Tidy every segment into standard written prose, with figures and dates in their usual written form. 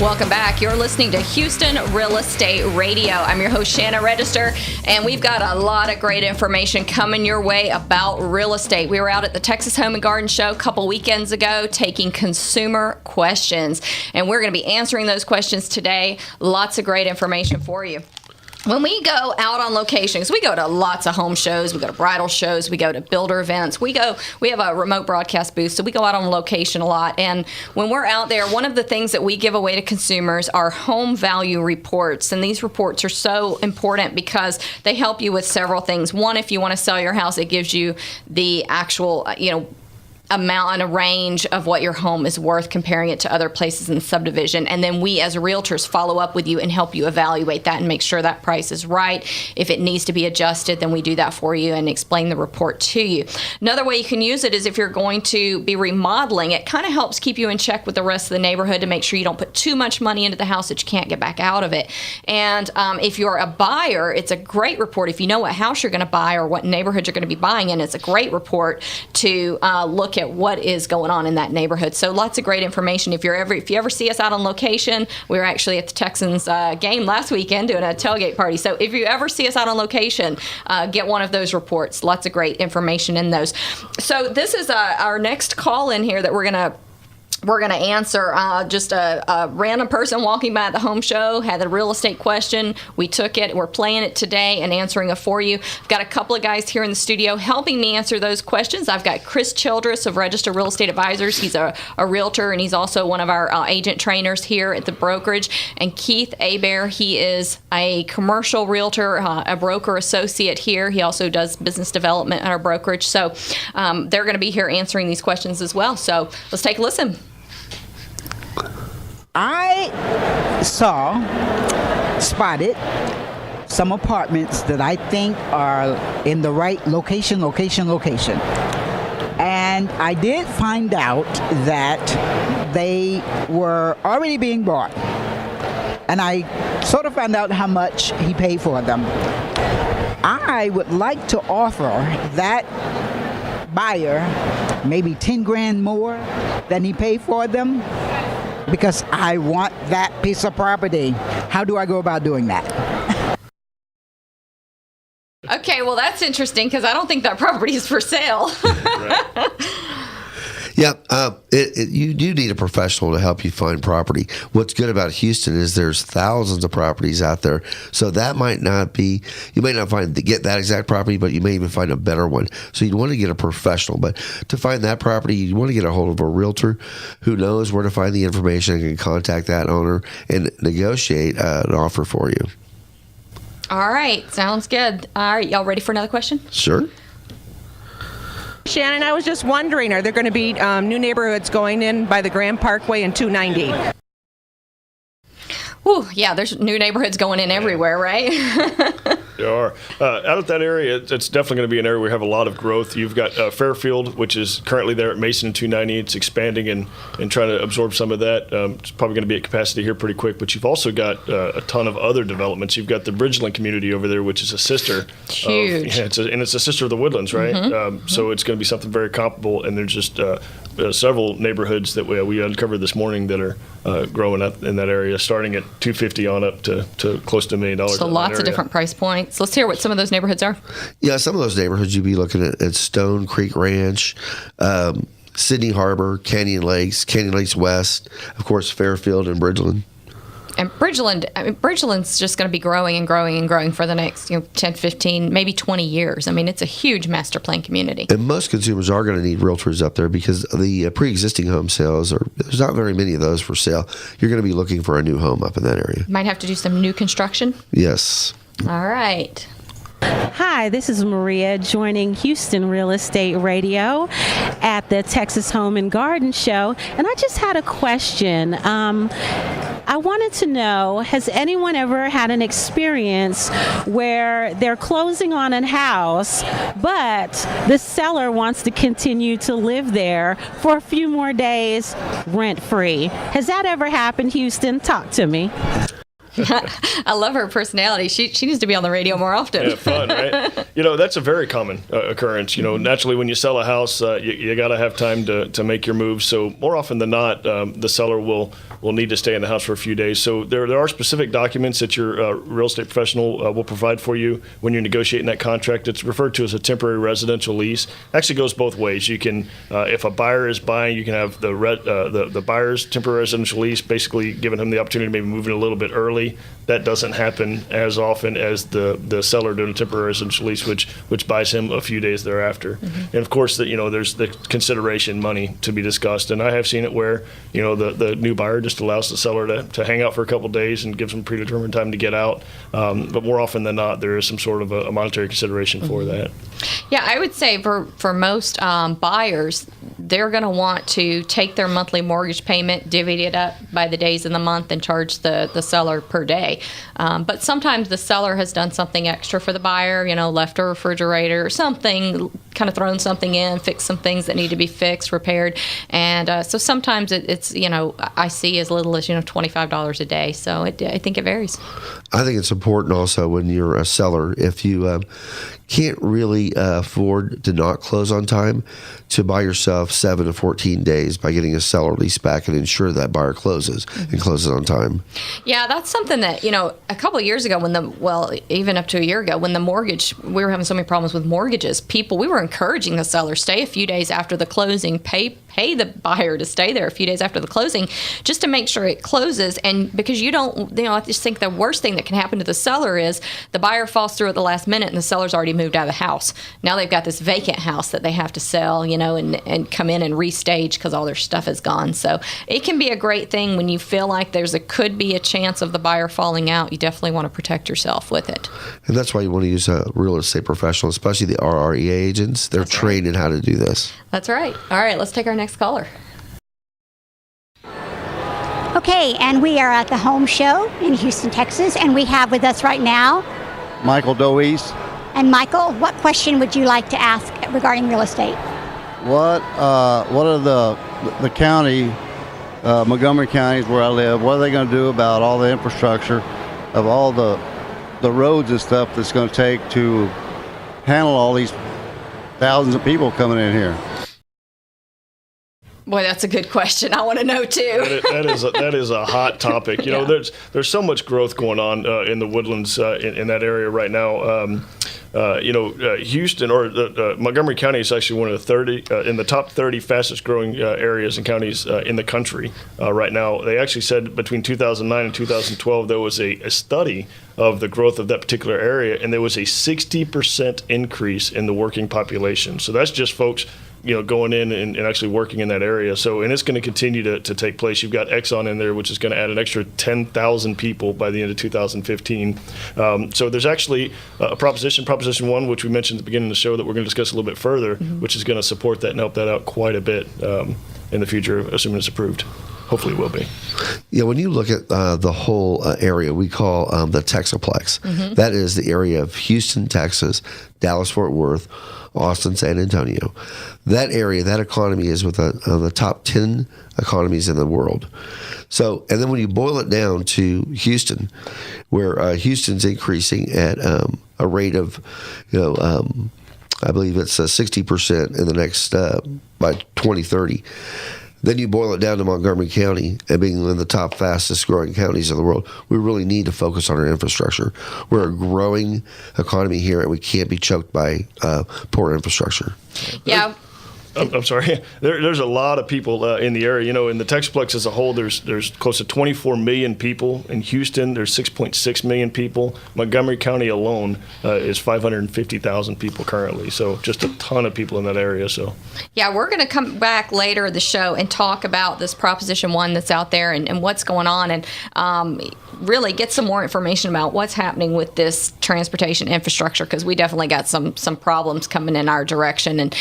Welcome back. You're listening to Houston Real Estate Radio. I'm your host, Shannon Register, and we've got a lot of great information coming your way about real estate. We were out at the Texas Home and Garden Show a couple weekends ago taking consumer questions, and we're going to be answering those questions today. Lots of great information for you. When we go out on location, because we go to lots of home shows, we go to bridal shows, we go to builder events, we have a remote broadcast booth, so we go out on location a lot. And when we're out there, one of the things that we give away to consumers are home value reports. And these reports are so important because they help you with several things. One, if you want to sell your house, it gives you the actual, amount and a range of what your home is worth, comparing it to other places in the subdivision. And then we as realtors follow up with you and help you evaluate that and make sure that price is right. If it needs to be adjusted, then we do that for you and explain the report to you. Another way you can use it is if you're going to be remodeling, it kind of helps keep you in check with the rest of the neighborhood to make sure you don't put too much money into the house that you can't get back out of it. And if you're a buyer, it's a great report. If you know what house you're going to buy or what neighborhood you're going to be buying in, it's a great report to look at what is going on in that neighborhood. So lots of great information. If you ever see us out on location, we were actually at the Texans game last weekend doing a tailgate party. So if you ever see us out on location, get one of those reports. Lots of great information in those. So this is our next call in here that we're going to answer. Just a random person walking by at the home show had a real estate question. We took it. We're playing it today and answering it for you. I've got a couple of guys here in the studio helping me answer those questions. I've got Chris Childress of Register Real Estate Advisors. He's a realtor, and he's also one of our agent trainers here at the brokerage. And Keith Hebert, he is a commercial realtor, a broker associate here. He also does business development at our brokerage. So they're going to be here answering these questions as well. So let's take a listen. I spotted some apartments that I think are in the right location. And I did find out that they were already being bought. And I sort of found out how much he paid for them. I would like to offer that buyer maybe 10 grand more than he paid for them, because I want that piece of property. How do I go about doing that? Okay, well, that's interesting because I don't think that property is for sale. Yeah, you do need a professional to help you find property. What's good about Houston is there's thousands of properties out there, so that might not be, you may not get that exact property, but you may even find a better one. So you'd want to get a professional, but to find that property, you want to get a hold of a realtor who knows where to find the information and can contact that owner and negotiate an offer for you. All right, sounds good. All right, y'all ready for another question? Sure. Shannon, I was just wondering, are there going to be new neighborhoods going in by the Grand Parkway and 290? Ooh, yeah, there's new neighborhoods going in everywhere, right? There are. Out of that area, it's definitely going to be an area where we have a lot of growth. You've got Fairfield, which is currently there at Mason and 290. It's expanding and trying to absorb some of that. It's probably going to be at capacity here pretty quick. But you've also got a ton of other developments. You've got the Bridgeland community over there, which is a sister. Huge. It's a sister of the Woodlands, right? Mm-hmm. So it's going to be something very comparable. And there's just several neighborhoods that we uncovered this morning that are growing up in that area, starting at $250 on up to close to $1 million. So lots of different price points. Let's hear what some of those neighborhoods are. Yeah, some of those neighborhoods you'd be looking at Stone Creek Ranch, Sydney Harbor, Canyon Lakes West, of course, Fairfield and Bridgeland. And Bridgeland's just going to be growing and growing and growing for the next 10, 15, maybe 20 years. I mean, it's a huge master plan community. And most consumers are going to need realtors up there because the pre-existing home sales, there's not very many of those for sale. You're going to be looking for a new home up in that area. Might have to do some new construction. Yes. All right. Hi, this is Maria joining Houston Real Estate Radio at the Texas Home and Garden Show. And I just had a question. I wanted to know, has anyone ever had an experience where they're closing on a house, but the seller wants to continue to live there for a few more days rent-free? Has that ever happened, Houston? Talk to me. I love her personality. She needs to be on the radio more often. Yeah, fun, right? That's a very common occurrence. Naturally, when you sell a house, you got to have time to make your moves. So more often than not, the seller will need to stay in the house for a few days. So there are specific documents that your real estate professional will provide for you when you're negotiating that contract. It's referred to as a temporary residential lease. Actually goes both ways. You can, if a buyer is buying, you can have the buyer's temporary residential lease, basically giving him the opportunity to maybe move in a little bit early. That doesn't happen as often as the seller doing a temporary residential lease, which buys him a few days thereafter. And of course, there's the consideration money to be discussed. And I have seen it where the new buyer just allows the seller to hang out for a couple of days and gives them predetermined time to get out. But more often than not, there is some sort of a monetary consideration for that. Yeah, I would say for most buyers, they're going to want to take their monthly mortgage payment, divvy it up by the days in the month, and charge the seller per day. But sometimes the seller has done something extra for the buyer, left a refrigerator or something, kind of thrown something in, fixed some things that need to be fixed, repaired. And so sometimes it's, I see as little as, $25 a day. So I think it varies. I think it's important also when you're a seller, if you can't really afford to not close on time, to buy yourself 7 to 14 days by getting a seller lease back and ensure that buyer closes and closes on time. Yeah, that's something that, a couple of years ago even up to a year ago, when the mortgage, we were having so many problems with mortgages, we were encouraging the seller, stay a few days after the closing, pay the buyer to stay there a few days after the closing, just to make sure it closes. And because I just think the worst thing that can happen to the seller is the buyer falls through at the last minute and the seller's already moved out of the house. Now they've got this vacant house that they have to sell, and come in and restage because all their stuff is gone. So it can be a great thing when you feel like could be a chance of the buyer falling out. You definitely want to protect yourself with it. And that's why you want to use a real estate professional, especially the RREA agents. They're trained in how to do this. That's right. All right, let's take our next caller. Okay, and we are at the home show in Houston, Texas, and we have with us right now Michael Doise. And Michael, what question would you like to ask regarding real estate? What are the county, Montgomery County is where I live, what are they going to do about all the infrastructure of all the roads and stuff that's going to take to handle all these thousands of people coming in here? Boy, that's a good question. I want to know too. That is a hot topic. There's so much growth going on in the Woodlands in that area right now. Houston or Montgomery County is actually one of the 30 in the top 30 fastest growing areas and counties in the country right now. They actually said between 2009 and 2012 there was a study of the growth of that particular area, and there was a 60% increase in the working population. So that's just folks going in and actually working in that area. So, and it's going to continue to take place. You've got Exxon in there, which is going to add an extra 10,000 people by the end of 2015. So there's actually a Proposition 1, which we mentioned at the beginning of the show that we're going to discuss a little bit further, which is going to support that and help that out quite a bit in the future, assuming it's approved. Hopefully it will be. Yeah, when you look at the whole area we call the Texaplex, that is the area of Houston, Texas, Dallas-Fort Worth, Austin, San Antonio. That area, that economy is on the top 10 economies in the world. So, and then when you boil it down to Houston, where Houston's increasing at a rate of, I believe it's 60% in the next, by 2030. Then you boil it down to Montgomery County and being one of the top fastest growing counties in the world. We really need to focus on our infrastructure. We're a growing economy here, and we can't be choked by poor infrastructure. Yeah. I'm sorry. There's a lot of people in the area. In the Texaplex as a whole, there's close to 24 million people. In Houston, there's 6.6 million people. Montgomery County alone is 550,000 people currently. So just a ton of people in that area. So yeah, we're going to come back later in the show and talk about this Proposition 1 that's out there and what's going on, and really get some more information about what's happening with this transportation infrastructure, because we definitely got some problems coming in our direction, and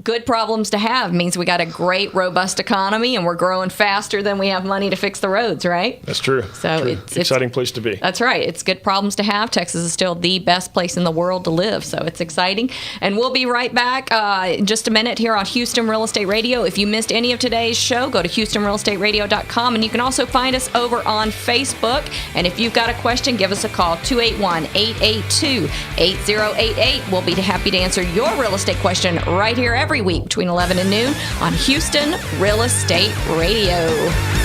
good problems problems to have. It means we got a great, robust economy, and we're growing faster than we have money to fix the roads, right? That's true. So true. It's exciting place to be. That's right. It's good problems to have. Texas is still the best place in the world to live, so it's exciting. And we'll be right back in just a minute here on Houston Real Estate Radio. If you missed any of today's show, go to HoustonRealEstateRadio.com, and you can also find us over on Facebook. And if you've got a question, give us a call, 281-882-8088. We'll be happy to answer your real estate question right here every week between 11 and noon on Houston Real Estate Radio.